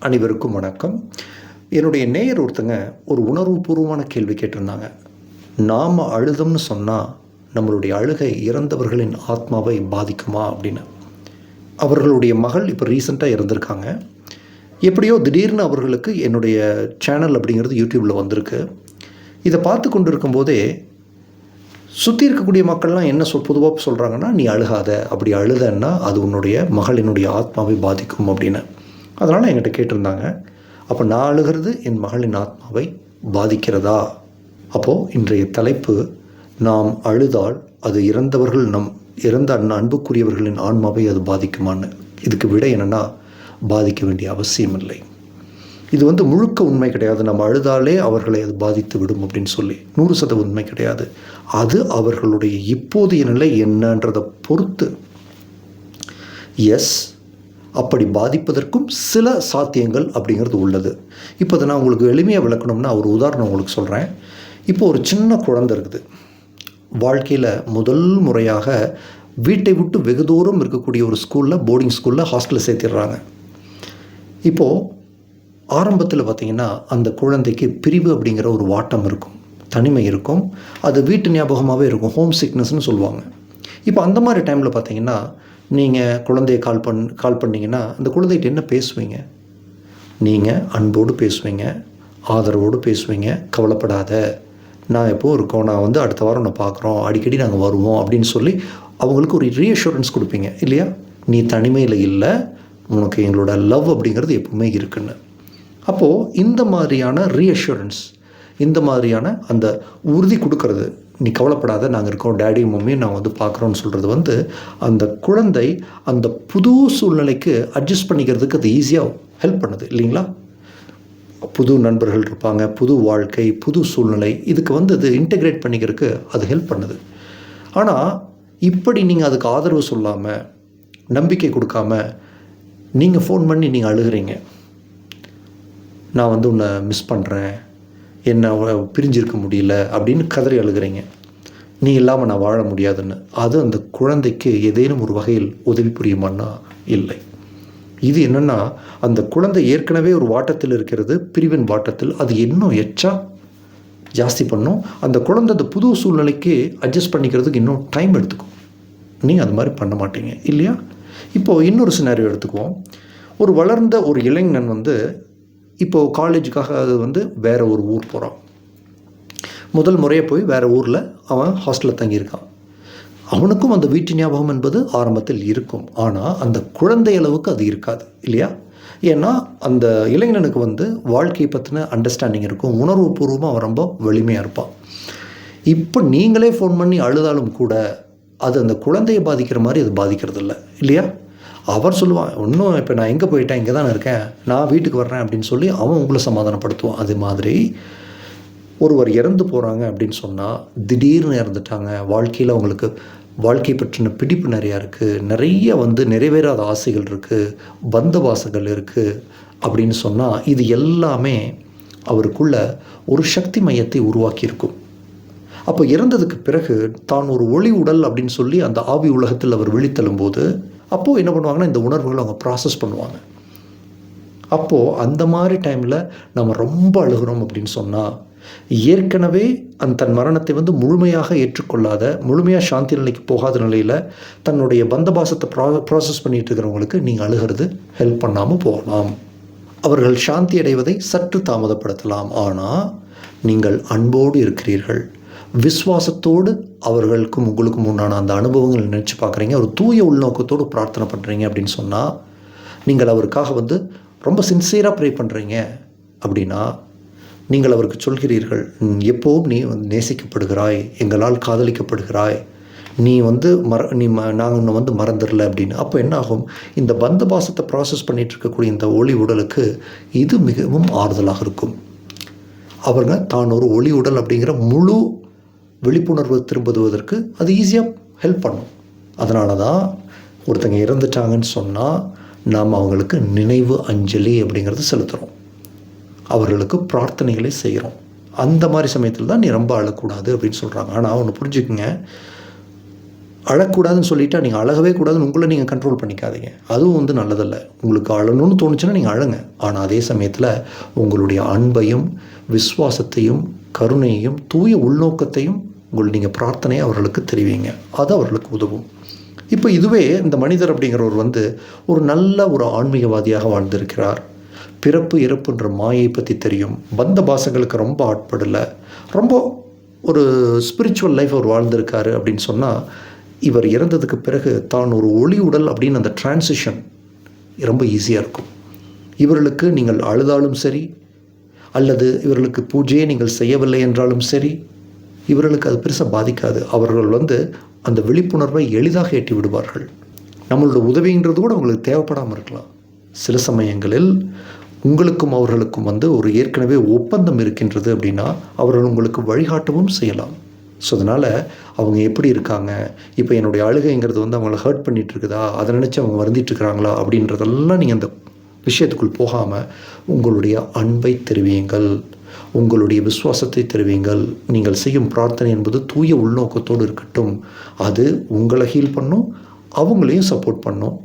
அனைவருக்கும் வணக்கம். என்னுடைய நேயர் ஒருத்தங்க ஒரு உணர்வுபூர்வமான கேள்வி கேட்டிருந்தாங்க. நாம் அழுதம்னு சொன்னால் நம்மளுடைய அழுகை இறந்தவர்களின் ஆத்மாவை பாதிக்குமா அப்படின்னு. அவர்களுடைய மகள் இப்போ ரீசெண்டாக இறந்துருக்காங்க. எப்படியோ திடீர்னு அவர்களுக்கு என்னுடைய சேனல் அப்படிங்கிறது யூடியூப்பில் வந்திருக்கு. இதை பார்த்து கொண்டு இருக்கும்போதே சுற்றி இருக்கக்கூடிய மக்கள்லாம் என்ன பொதுவாக சொல்கிறாங்கன்னா, நீ அழுகாத, அப்படி அழுதன்னா அது உன்னுடைய மகளினுடைய ஆத்மாவை பாதிக்கும் அப்படின்னு. அதனால் என்கிட்ட கேட்டிருந்தாங்க, அப்போ நான் அழுகிறது என் மகளின் ஆத்மாவை பாதிக்கிறதா? அப்போது இன்றைய தலைப்பு, நாம் அழுதால் அது இறந்தவர்கள் இறந்த அன்புக்குரியவர்களின் ஆன்மாவை அது பாதிக்குமான்னு. இதுக்கு விட என்னென்னா, பாதிக்க வேண்டிய அவசியம் இல்லை. இது முழுக்க உண்மை கிடையாது. நம்ம அழுதாலே அவர்களை அது பாதித்து விடும் அப்படின்னு சொல்லி 100% உண்மை கிடையாது. அது அவர்களுடைய இப்போதைய நிலை என்னன்றதை பொறுத்து. எஸ், அப்படி பாதிப்பதற்கும் சில சாத்தியங்கள் அப்படிங்கிறது உள்ளது. இப்போ அதை நான் உங்களுக்கு எளிமையாக விளக்கணும்னா ஒரு உதாரணம் உங்களுக்கு சொல்கிறேன். இப்போ ஒரு சின்ன குழந்தை இருக்குது. வாழ்க்கையில் முதல் முறையாக வீட்டை விட்டு வெகு தூரம் இருக்கக்கூடிய ஒரு ஸ்கூலில், போர்டிங் ஸ்கூலில், ஹாஸ்டலில் சேர்த்திடுறாங்க. இப்போது ஆரம்பத்தில் பார்த்திங்கன்னா அந்த குழந்தைக்கு பிரிவு அப்படிங்கிற ஒரு வாட்டம் இருக்கும், தனிமை இருக்கும். அது வீட்டு ஞாபகமாகவே இருக்கும், ஹோம் சிக்னஸ்ன்னு சொல்லுவாங்க. இப்போ அந்த மாதிரி டைமில் பார்த்திங்கன்னா நீங்கள் குழந்தைய கால் பண்ணிங்கன்னா அந்த குழந்தைகிட்ட என்ன பேசுவீங்க? நீங்கள் அன்போடு பேசுவீங்க, ஆதரவோடு பேசுவீங்க. கவலைப்படாத, நான் எப்போது இருக்கோம், நான் அடுத்த வாரம் நான் பார்க்குறோம், அடிக்கடி நாங்கள் வருவோம் அப்படின்னு சொல்லி அவங்களுக்கு ஒரு ரீஅஷூரன்ஸ் கொடுப்பீங்க இல்லையா? நீ தனிமையில் இல்லை, உனக்கு எங்களோட லவ் அப்படிங்கிறது எப்பவுமே இருக்குன்னு. அப்போது இந்த மாதிரியான ரீஅஷூரன்ஸ், இந்த மாதிரியான அந்த உறுதி கொடுக்கறது, நீ கவலைப்படாத, நாங்கள் இருக்கோம், டேடி மம்மியும் நான் பார்க்குறோன்னு சொல்கிறது அந்த குழந்தை அந்த புது சூழ்நிலைக்கு அட்ஜஸ்ட் பண்ணிக்கிறதுக்கு அது ஈஸியாக ஹெல்ப் பண்ணுது இல்லைங்களா? புது நண்பர்கள் இருப்பாங்க, புது வாழ்க்கை, புது சூழ்நிலை, இதுக்கு அது இன்டெகிரேட் பண்ணிக்கிறதுக்கு அது ஹெல்ப் பண்ணுது. ஆனால் இப்படி நீங்கள் அதுக்கு ஆதரவு சொல்லாமல், நம்பிக்கை கொடுக்காம நீங்கள் ஃபோன் பண்ணி நீங்கள் அழுகிறீங்க, நான் உன்னை மிஸ் பண்ணுறேன், என்ன பிரிஞ்சிருக்க முடியல அப்படின்னு கதறி அழுகிறீங்க, நீ இல்லாமல் நான் வாழ முடியாதுன்னு. அது அந்த குழந்தைக்கு ஏதேனும் ஒரு வகையில் உதவி புரியுமான்னா இல்லை. இது என்னென்னா, அந்த குழந்தை ஏற்கனவே ஒரு வாட்டத்தில் இருக்கிறது, பிரிவின் வாட்டத்தில். அது இன்னும் ஜாஸ்தி பண்ணும். அந்த குழந்தை அந்த புது சூழ்நிலைக்கு அட்ஜஸ்ட் பண்ணிக்கிறதுக்கு இன்னும் டைம் எடுத்துக்கும். நீங்கள் அது மாதிரி பண்ண மாட்டீங்க இல்லையா? இப்போது இன்னொரு சினாரியோ எடுத்துக்குவோம். ஒரு வளர்ந்த ஒரு இளைஞன் இப்போது காலேஜுக்காக அது வேறு ஒரு ஊர் போகிறான். முதல் முறையாக போய் வேறு ஊரில் அவன் ஹாஸ்டலில் தங்கியிருக்கான். அவனுக்கும் அந்த வீட்டு ஞாபகம் என்பது ஆரம்பத்தில் இருக்கும். ஆனால் அந்த குழந்தை அளவுக்கு அது இருக்காது இல்லையா? ஏன்னா அந்த இளைஞனுக்கு வாழ்க்கையை பற்றின அண்டர்ஸ்டாண்டிங் இருக்கும், உணர்வுபூர்வமாக அவன் ரொம்ப வலிமையாக இருப்பான். இப்போ நீங்களே ஃபோன் பண்ணி அழுதாலும் கூட அது அந்த குழந்தையை பாதிக்கிற மாதிரி அது பாதிக்கிறது இல்லை இல்லையா? அவர் சொல்லுவான், இன்னும் இப்போ நான் எங்கே போயிட்டேன், இங்கே தான் இருக்கேன், நான் வீட்டுக்கு வர்றேன் அப்படின்னு சொல்லி அவன் உங்களை சமாதானப்படுத்துவான். அது மாதிரி ஒருவர் இறந்து போகிறாங்க அப்படின்னு சொன்னால், திடீர்னு இறந்துட்டாங்க, வாழ்க்கையில் அவங்களுக்கு வாழ்க்கை பற்றின பிடிப்பு நிறையா இருக்குது, நிறைய நிறைவேறாத ஆசைகள் இருக்குது, பந்த வாசங்கள் இருக்குது அப்படின்னு சொன்னால், இது எல்லாமே அவருக்குள்ள ஒரு சக்தி மையத்தை உருவாக்கியிருக்கும். அப்போ இறந்ததுக்கு பிறகு தான் ஒரு ஒளி உடல் அப்படின்னு சொல்லி அந்த ஆவி உலகத்தில் அவர் விழித்தெழும்போது, அப்போது என்ன பண்ணுவாங்கன்னா, இந்த உணர்வுகளை அவங்க ப்ராசஸ் பண்ணுவாங்க. அப்போது அந்த மாதிரி டைமில் நம்ம ரொம்ப அழுகிறோம் அப்படின்னு சொன்னால், ஏற்கனவே தன் மரணத்தை முழுமையாக ஏற்றுக்கொள்ளாத, முழுமையாக சாந்தி நிலைக்கு போகாத நிலையில் தன்னுடைய பந்தபாசத்தை ப்ராசஸ் பண்ணிகிட்டு இருக்கிறவங்களுக்கு நீங்கள் அழுகிறது ஹெல்ப் பண்ணாமல் போகலாம். அவர்கள் சாந்தி அடைவதை சற்று தாமதப்படுத்தலாம். ஆனால் நீங்கள் அன்போடு இருக்கிறீர்கள், விசுவாசத்தோடு அவர்களுக்கும் உங்களுக்கும் உண்டான அந்த அனுபவங்களை நினச்சி பார்க்குறீங்க, ஒரு தூய உள்நோக்கத்தோடு பிரார்த்தனை பண்ணுறீங்க அப்படின்னு சொன்னால், நீங்கள் அவருக்காக ரொம்ப சின்சியராக ப்ரே பண்ணுறீங்க அப்படின்னா, நீங்கள் அவருக்கு சொல்கிறீர்கள், எப்போவும் நீ நேசிக்கப்படுகிறாய், எங்களால் காதலிக்கப்படுகிறாய், நீ நாங்கள் உன்னை மறந்துடல அப்படின்னு. அப்போ என்ன ஆகும், இந்த பந்த பாசத்தை ப்ராசஸ் பண்ணிகிட்டு இருக்கக்கூடிய இந்த ஒளி உடலுக்கு இது மிகவும் ஆறுதலாக இருக்கும். அவங்க தான் ஒரு ஒளி உடல் அப்படிங்கிற முழு விழிப்புணர்வு திரும்புவதற்கு அது ஈஸியாக ஹெல்ப் பண்ணும். அதனால தான் ஒருத்தங்க இறந்துட்டாங்கன்னு சொன்னால் நாம் அவங்களுக்கு நினைவு அஞ்சலி அப்படிங்கிறது செலுத்துகிறோம், அவர்களுக்கு பிரார்த்தனைகளை செய்கிறோம். அந்த மாதிரி சமயத்தில் தான் நீ ரொம்ப அழக்கூடாது அப்படின்னு சொல்கிறாங்க. ஆனால் ஒன்று புரிஞ்சுக்குங்க, அழக்கூடாதுன்னு சொல்லிட்டா நீங்கள் அழகவே கூடாதுன்னு உங்களை நீங்கள் கண்ட்ரோல் பண்ணிக்காதீங்க. அதுவும் வந்து நல்லதில்லை. உங்களுக்கு அழணும்னு தோணுச்சுன்னா நீங்கள் அழுங்க. ஆனால் அதே சமயத்தில் உங்களுடைய அன்பையும் விசுவாசத்தையும் கருணையையும் தூய உள்நோக்கத்தையும் நீங்கள் பிரார்த்தனையை அவர்களுக்கு தெரிவிங்க. அது அவர்களுக்கு உதவும். இப்போ இதுவே இந்த மனிதர் அப்படிங்கிறவர் வந்து ஒரு நல்ல ஒரு ஆன்மீகவாதியாக வாழ்ந்திருக்கிறார். பிறப்பு இறப்புன்ற மாயை பற்றி தெரியும். பந்த பாசங்களுக்கு ரொம்ப ஆட்படலை, ரொம்ப ஒரு ஸ்பிரிச்சுவல் லைஃப் அவர் வாழ்ந்திருக்காரு அப்படின்னு சொன்னால், இவர் இறந்ததுக்கு பிறகு தான் ஒரு ஒளி உடல் அப்படின்னு அந்த டிரான்சிஷன் ரொம்ப ஈஸியாக இருக்கும். இவர்களுக்கு நீங்கள் அழுதாலும் சரி, அல்லது இவர்களுக்கு பூஜையை நீங்கள் செய்யவில்லை என்றாலும் சரி, இவர்களுக்கு அது பெருசாக பாதிக்காது. அவர்கள் வந்து அந்த விழிப்புணர்வை எளிதாக எட்டி விடுவார்கள். நம்மளோட உதவின்றது கூட உங்களுக்கு தேவைப்படாமல் இருக்கலாம். சில சமயங்களில் உங்களுக்கும் அவர்களுக்கும் வந்து ஒரு ஏற்கனவே ஒப்பந்தம் இருக்கின்றது அப்படின்னா அவர்கள் உங்களுக்கு வழிகாட்டவும் செய்யலாம். ஸோ அதனால் அவங்க எப்படி இருக்காங்க, இப்போ என்னுடைய அழுகைங்கிறது வந்து அவங்கள ஹர்ட் பண்ணிகிட்டு இருக்குதா, அதை நினச்சி அவங்க வருந்திட்டுருக்கிறாங்களா அப்படின்றதெல்லாம் நீங்கள் அந்த விஷயத்துக்குள் போகாமல் உங்களுடைய அன்பை தெரிவியுங்கள், உங்களுடைய விசுவாசத்தை தெரிவிங்கள். நீங்கள் செய்யும் பிரார்த்தனை என்பது தூய உள்நோக்கத்தோடு இருக்கட்டும். அது உங்களை ஹீல் பண்ணும், அவங்களையும் சப்போர்ட் பண்ணும்.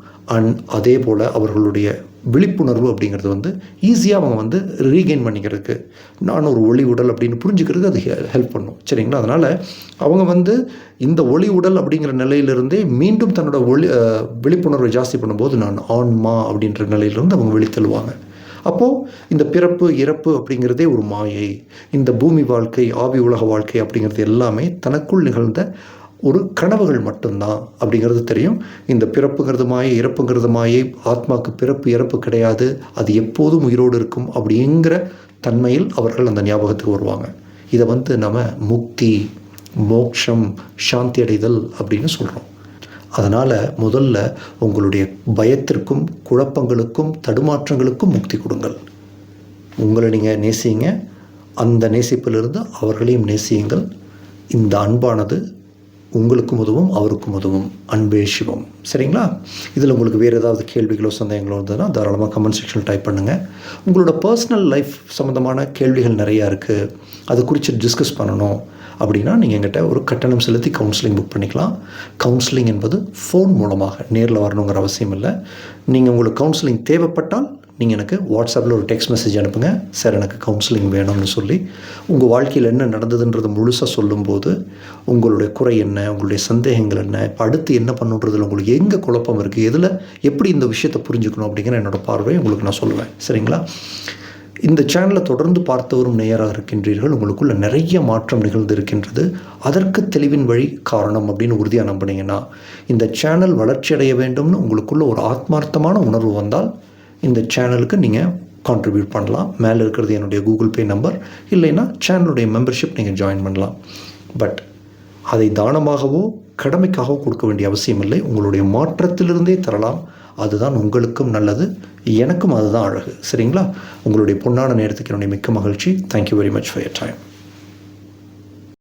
அதே போல் அவர்களுடைய விழிப்புணர்வு அப்படிங்கிறது வந்து ஈஸியாக அவங்க வந்து ரீகெயின் பண்ணிக்கிறதுக்கு, நான் ஒரு ஒளி உடல் அப்படின்னு புரிஞ்சுக்கிறதுக்கு அது ஹெல்ப் பண்ணும். சரிங்களா? அதனால் அவங்க வந்து இந்த ஒளி உடல் அப்படிங்கிற நிலையிலிருந்தே மீண்டும் தன்னோட விழிப்புணர்வை ஜாஸ்தி பண்ணும்போது நான் ஆன்மா அப்படின்ற நிலையிலிருந்து அவங்க வெளித்தள்ளுவாங்க. அப்போது இந்த பிறப்பு இறப்பு அப்படிங்கிறதே ஒரு மாயை. இந்த பூமி வாழ்க்கை ஆவி உலக வாழ்க்கை அப்படிங்கிறது எல்லாமே தனக்குள் நிகழ்ந்த ஒரு கனவுகள் மட்டும்தான் அப்படிங்கிறது தெரியும். இந்த பிறப்புங்கிறது மாயை, இறப்புங்கிறது மாயை, ஆத்மாவுக்கு பிறப்பு இறப்பு கிடையாது, அது எப்போதும் உயிரோடு இருக்கும் அப்படிங்கிற தன்மையில் அவர்கள் அந்த ஞாபகத்துக்கு வருவாங்க. இதை வந்து நம்ம முக்தி, மோட்சம், சாந்தி அடைதல் அப்படின்னு சொல்கிறோம். அதனால் முதல்ல உங்களுடைய பயத்திற்கும் குழப்பங்களுக்கும் தடுமாற்றங்களுக்கும் முக்தி கொடுங்கள். உங்களை நீங்கள் நேசிங்க, அந்த நேசிப்பிலிருந்து அவர்களையும் நேசியுங்கள். இந்த அன்பானது உங்களுக்கும் உதவும், அவருக்கும் உதவும். அன்பே சிவம். சரிங்களா? இதில் உங்களுக்கு வேறு ஏதாவது கேள்விகளோ சந்தேகங்களோ இருந்ததுன்னா தாராளமாக கமெண்ட் செக்ஷனில் டைப் பண்ணுங்கள். உங்களோட பர்சனல் லைஃப் சம்மந்தமான கேள்விகள் நிறையா இருக்குது, அது குறித்து டிஸ்கஸ் பண்ணணும் அப்படின்னா நீங்கள் எங்கிட்ட ஒரு கட்டணம் செலுத்தி கவுன்சிலிங் புக் பண்ணிக்கலாம். கவுன்சிலிங் என்பது ஃபோன் மூலமாக, நேரில் வரணுங்கிற அவசியம் இல்லை. நீங்கள் உங்களுக்கு கவுன்சிலிங் தேவைப்பட்டால் நீங்கள் எனக்கு வாட்ஸ்அப்பில் ஒரு டெக்ஸ்ட் மெசேஜ் அனுப்புங்க, சார் எனக்கு கவுன்சிலிங் வேணும்னு சொல்லி. உங்கள் வாழ்க்கையில் என்ன நடந்ததுன்றது முழுசாக சொல்லும்போது உங்களுடைய குறை என்ன, உங்களுடைய சந்தேகங்கள் என்ன, இப்போ அடுத்து என்ன பண்ணுன்றதில் உங்களுக்கு எங்கே குழப்பம் இருக்குது, எதில் எப்படி இந்த விஷயத்தை புரிஞ்சுக்கணும் அப்படிங்கிற என்னோடய பார்வையை உங்களுக்கு நான் சொல்லுவேன். சரிங்களா? இந்த சேனலை தொடர்ந்து பார்த்து வரும் நேயராக இருக்கின்றீர்கள். உங்களுக்குள்ள நிறைய மாற்றம் நிகழ்ந்து இருக்கின்றது. அதற்கு தெளிவின் வழி காரணம் அப்படின்னு உறுதியாக நம்பினீங்கன்னா, இந்த சேனல் வளர்ச்சி அடைய வேண்டும்னு உங்களுக்குள்ள ஒரு ஆத்மார்த்தமான உணர்வு வந்தால் இந்த சேனலுக்கு நீங்கள் கான்ட்ரிபியூட் பண்ணலாம். மேலே இருக்கிறது என்னுடைய கூகுள் பே நம்பர், இல்லைன்னா சேனலுடைய மெம்பர்ஷிப் நீங்கள் ஜாயின் பண்ணலாம். பட் அதை தானமாகவோ கடமைக்காகவோ கொடுக்க வேண்டிய அவசியம் இல்லை. உங்களுடைய மாற்றத்திலிருந்தே தரலாம். அதுதான் உங்களுக்கும் நல்லது, எனக்கும் அதுதான் அழகு. சரிங்களா? உங்களுடைய பொன்னான நேரத்துக்கு என்னுடைய மிக்க மகிழ்ச்சி. Thank you very much for your time.